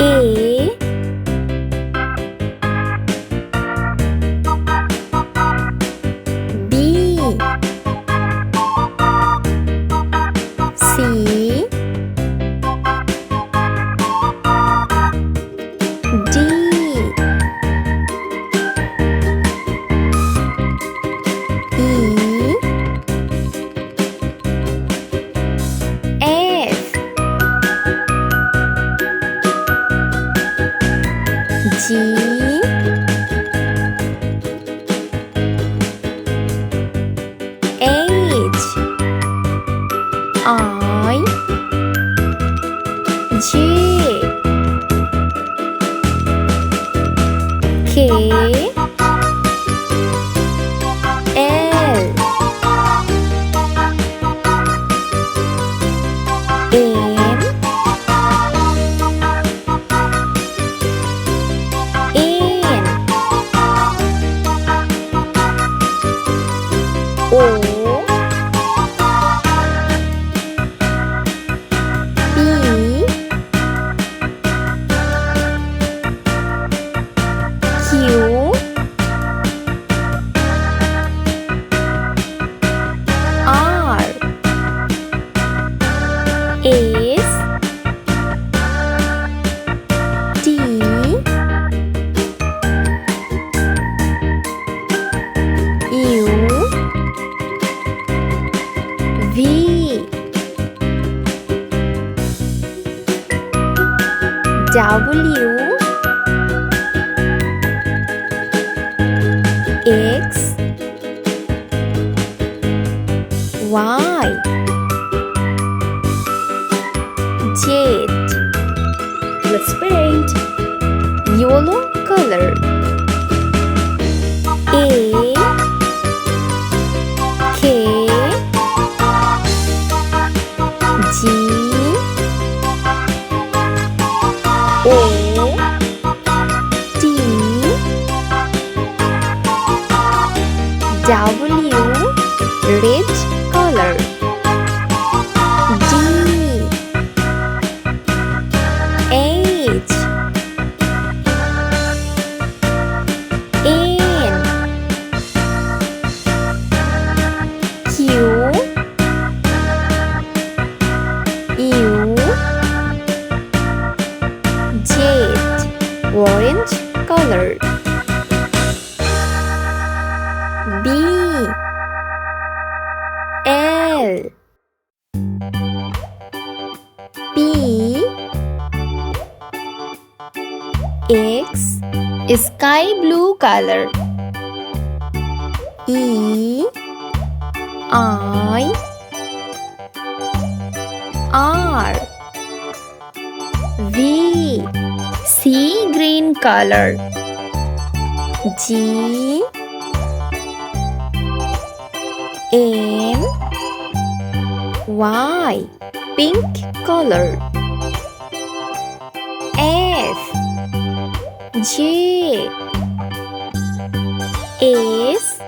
A, B, C, D, E, F, G, H, I, J, K, L, M, N, O, P, Q, R, S, T, U, V, W, X, Y, Z. Let's paint. Yellow color. A, K, G, O, T, W, red color. D, H, N, Q, U, Z, orange color. B, L, P, X, sky blue color. E, I, R, V, sea green color. G, M, Y, pink color. F, J, S,